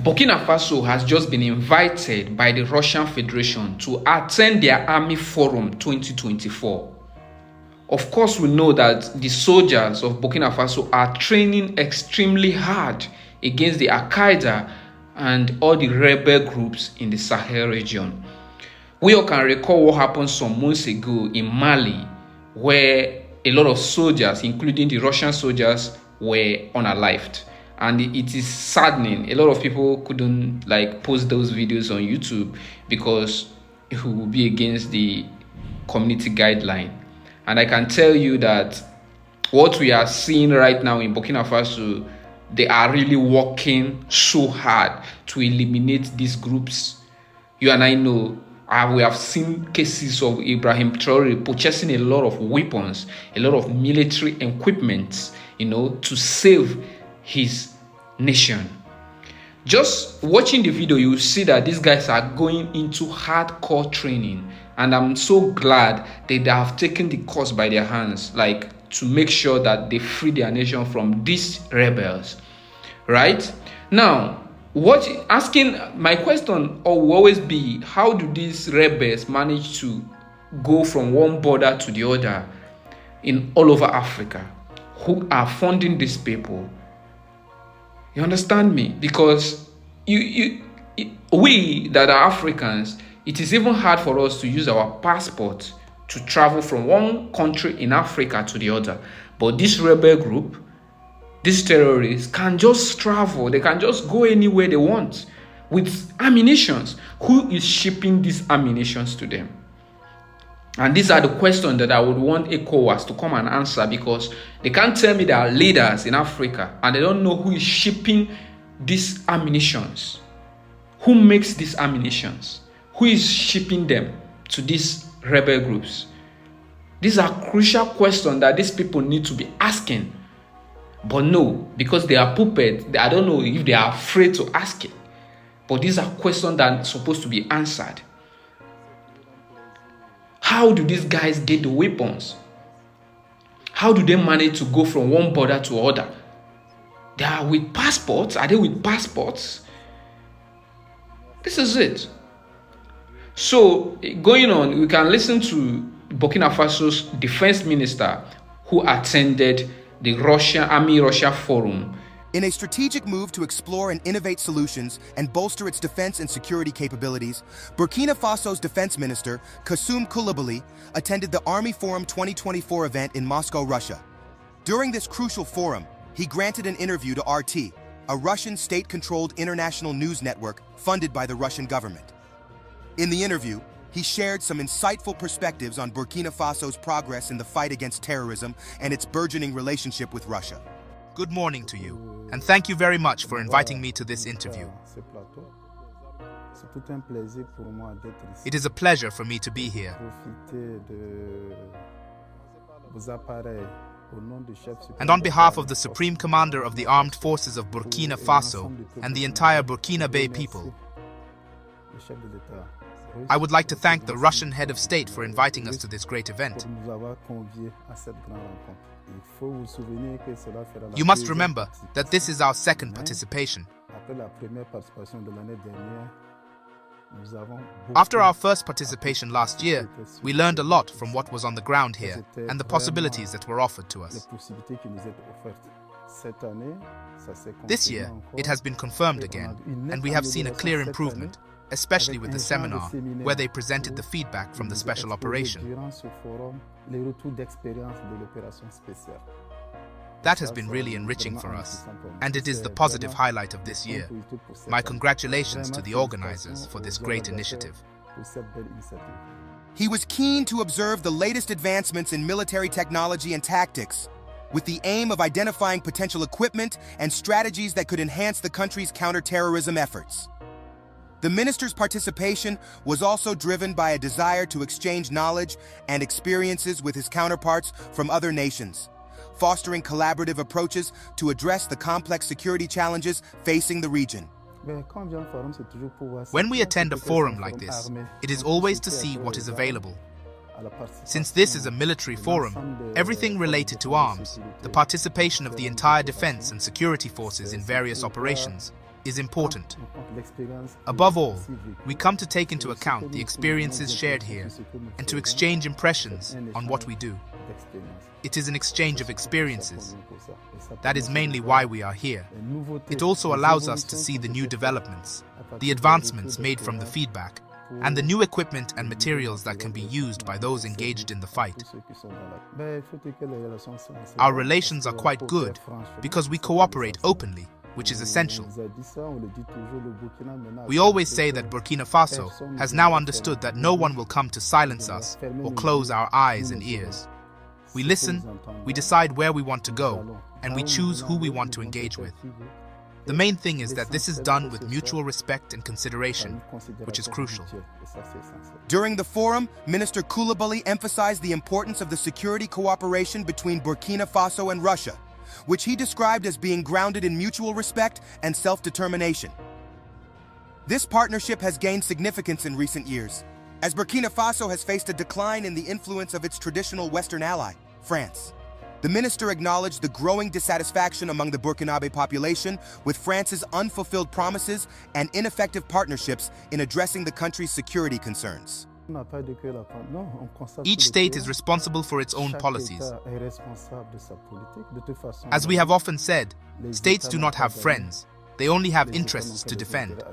Burkina Faso has just been invited by the Russian Federation to attend their Army Forum 2024. Of course, we know that the soldiers of Burkina Faso are training extremely hard against the Al-Qaeda and all the rebel groups in the Sahel region. We all can recall what happened some months ago in Mali, where a lot of soldiers, including the Russian soldiers, were unalived. And it is saddening. A lot of people couldn't post those videos on YouTube because it would be against the community guideline. And I can tell you that what we are seeing right now in Burkina Faso, they are really working so hard to eliminate these groups. You and I know, we have seen cases of Ibrahim Traore purchasing a lot of weapons, a lot of military equipment, to save his nation. Just watching the video, you will see that these guys are going into hardcore training, and I'm so glad that they have taken the cause by their hands, to make sure that they free their nation from these rebels. Right now, my question will always be, how do these rebels manage to go from one border to the other in all over Africa? Who are funding these people? You understand me? Because we that are Africans, it is even hard for us to use our passport to travel from one country in Africa to the other. But this rebel group, these terrorists, can just travel. They can just go anywhere they want with ammunitions. Who is shipping these ammunitions to them? And these are the questions that I would want ECOWAS to come and answer, because they can't tell me there are leaders in Africa and they don't know who is shipping these ammunitions. Who makes these ammunitions? Who is shipping them to these rebel groups? These are crucial questions that these people need to be asking. But no, because they are puppets, I don't know if they are afraid to ask it. But these are questions that are supposed to be answered. How do these guys get the weapons? How do they manage to go from one border to other? They are with passports? Are they with passports? This is it. So, going on, we can listen to Burkina Faso's defense minister who attended the Army Russia Forum. In a strategic move to explore and innovate solutions and bolster its defense and security capabilities, Burkina Faso's defense minister, Kassoum Coulibaly, attended the Army Forum 2024 event in Moscow, Russia. During this crucial forum, he granted an interview to RT, a Russian state-controlled international news network funded by the Russian government. In the interview, he shared some insightful perspectives on Burkina Faso's progress in the fight against terrorism and its burgeoning relationship with Russia. Good morning to you, and thank you very much for inviting me to this interview. It is a pleasure for me to be here. And on behalf of the Supreme Commander of the Armed Forces of Burkina Faso and the entire Burkina Bay people, I would like to thank the Russian head of state for inviting us to this great event. You must remember that this is our second participation. After our first participation last year, we learned a lot from what was on the ground here and the possibilities that were offered to us. This year, it has been confirmed again, and we have seen a clear improvement, especially with the seminar, where they presented the feedback from the special operation. That has been really enriching for us, and it is the positive highlight of this year. My congratulations to the organizers for this great initiative. He was keen to observe the latest advancements in military technology and tactics, with the aim of identifying potential equipment and strategies that could enhance the country's counter-terrorism efforts. The minister's participation was also driven by a desire to exchange knowledge and experiences with his counterparts from other nations, fostering collaborative approaches to address the complex security challenges facing the region. When we attend a forum like this, it is always to see what is available. Since this is a military forum, everything related to arms, the participation of the entire defense and security forces in various operations, is important. Above all, we come to take into account the experiences shared here and to exchange impressions on what we do. It is an exchange of experiences. That is mainly why we are here. It also allows us to see the new developments, the advancements made from the feedback, and the new equipment and materials that can be used by those engaged in the fight. Our relations are quite good because we cooperate openly, which is essential. We always say that Burkina Faso has now understood that no one will come to silence us or close our eyes and ears. We listen, we decide where we want to go, and we choose who we want to engage with. The main thing is that this is done with mutual respect and consideration, which is crucial. During the forum, Minister Coulibaly emphasized the importance of the security cooperation between Burkina Faso and Russia, which he described as being grounded in mutual respect and self-determination. This partnership has gained significance in recent years, as Burkina Faso has faced a decline in the influence of its traditional Western ally, France. The minister acknowledged the growing dissatisfaction among the Burkinabe population with France's unfulfilled promises and ineffective partnerships in addressing the country's security concerns. Each state is responsible for its own policies. As we have often said, states do not have friends. They only have interests to defend.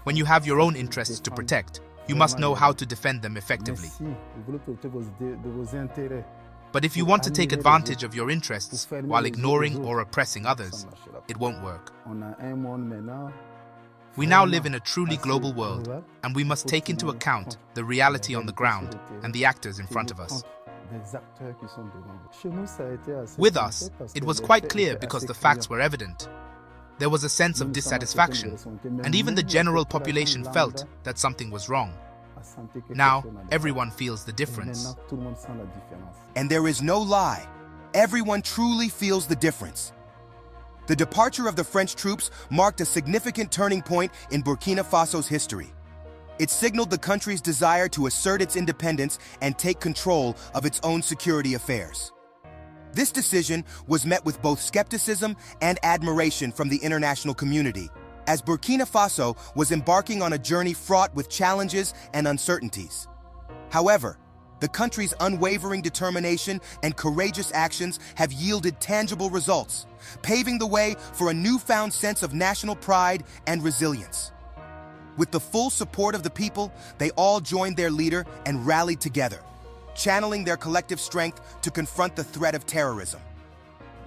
When you have your own interests to protect, you must know how to defend them effectively. But if you want to take advantage of your interests while ignoring or oppressing others, it won't work. We now live in a truly global world, and we must take into account the reality on the ground and the actors in front of us. With us, it was quite clear because the facts were evident. There was a sense of dissatisfaction, and even the general population felt that something was wrong. Now, everyone feels the difference. And there is no lie. Everyone truly feels the difference. The departure of the French troops marked a significant turning point in Burkina Faso's history. It signaled the country's desire to assert its independence and take control of its own security affairs. This decision was met with both skepticism and admiration from the international community, as Burkina Faso was embarking on a journey fraught with challenges and uncertainties. However, the country's unwavering determination and courageous actions have yielded tangible results, paving the way for a newfound sense of national pride and resilience. With the full support of the people, they all joined their leader and rallied together, channeling their collective strength to confront the threat of terrorism.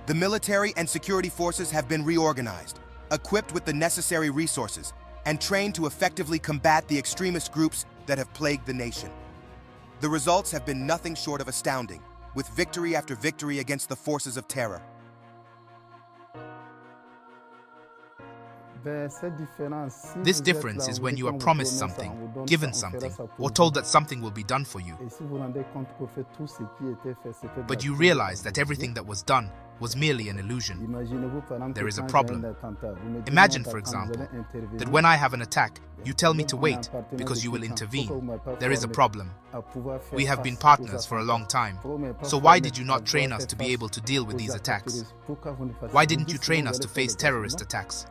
The military and security forces have been reorganized, equipped with the necessary resources, and trained to effectively combat the extremist groups that have plagued the nation. The results have been nothing short of astounding, with victory after victory against the forces of terror. This difference is when you are promised something, given something, or told that something will be done for you. But you realize that everything that was done was merely an illusion. There is a problem. Imagine, for example, that when I have an attack, you tell me to wait because you will intervene. There is a problem. We have been partners for a long time. So why did you not train us to be able to deal with these attacks? Why didn't you train us to face terrorist attacks?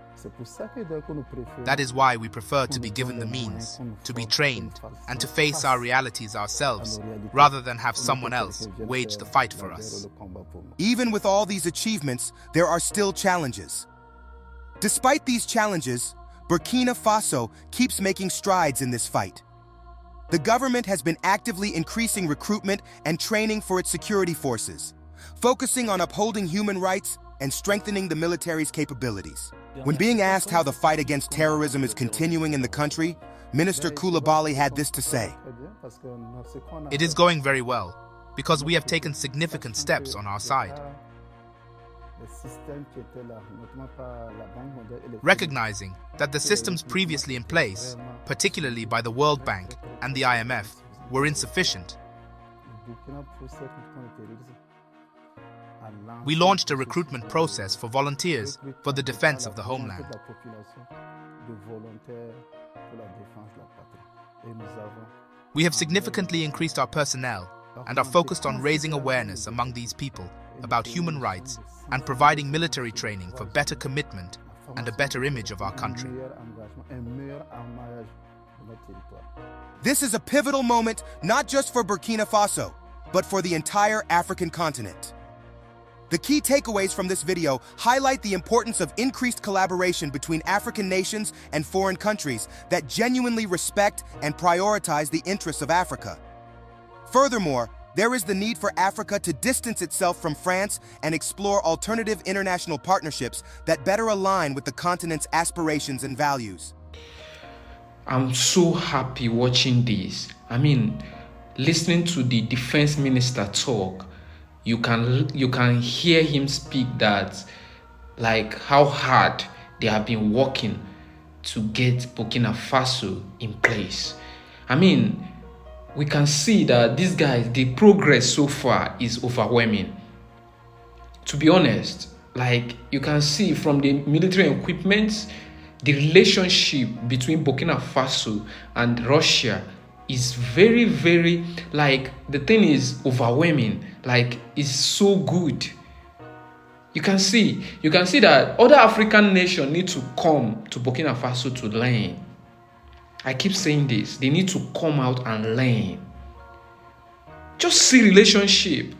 That is why we prefer to be given the means, to be trained, and to face our realities ourselves, rather than have someone else wage the fight for us. Even with all these achievements, there are still challenges. Despite these challenges, Burkina Faso keeps making strides in this fight. The government has been actively increasing recruitment and training for its security forces, focusing on upholding human rights and strengthening the military's capabilities. When being asked how the fight against terrorism is continuing in the country, Minister Coulibaly had this to say. It is going very well, because we have taken significant steps on our side. Recognizing that the systems previously in place, particularly by the World Bank and the IMF, were insufficient, we launched a recruitment process for volunteers for the defense of the homeland. We have significantly increased our personnel and are focused on raising awareness among these people about human rights and providing military training for better commitment and a better image of our country. This is a pivotal moment not just for Burkina Faso, but for the entire African continent. The key takeaways from this video highlight the importance of increased collaboration between African nations and foreign countries that genuinely respect and prioritize the interests of Africa. Furthermore, there is the need for Africa to distance itself from France and explore alternative international partnerships that better align with the continent's aspirations and values. I'm so happy watching this. I mean, listening to the defense minister talk, you can hear him speak that, like, how hard they have been working to get Burkina Faso in place. I mean, we can see that these guys, the progress so far is overwhelming. To be honest, like, you can see from the military equipment, the relationship between Burkina Faso and Russia is very, very, like, the thing is overwhelming. Like, it's so good. You can see that other African nations need to come to Burkina Faso to learn. I keep saying this. They need to come out and learn. Just see relationship.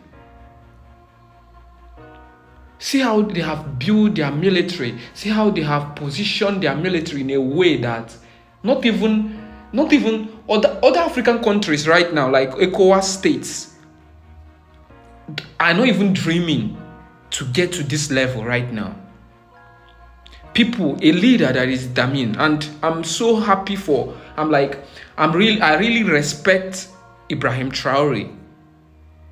See how they have built their military. See how they have positioned their military in a way that not even other African countries right now, like ECOWAS states, are not even dreaming to get to this level right now. People, a leader that is determined, and I'm so happy for. I really respect Ibrahim Traore,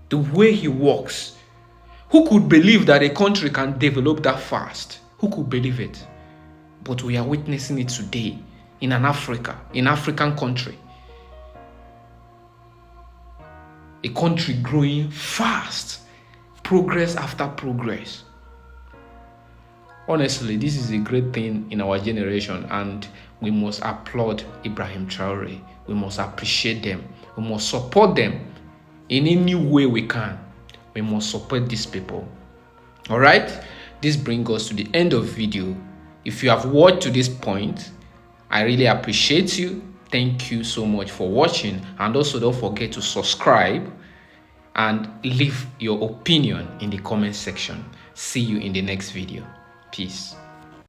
the way he works. Who could believe that a country can develop that fast? Who could believe it? But we are witnessing it today in an African country. A country growing fast, progress after progress. Honestly, this is a great thing in our generation, and we must applaud Ibrahim Traore. We must appreciate them. We must support them in any way we can. We must support these people. All right, this brings us to the end of the video. If you have watched to this point, I really appreciate you. Thank you so much for watching, and also don't forget to subscribe and leave your opinion in the comment section. See you in the next video. Peace.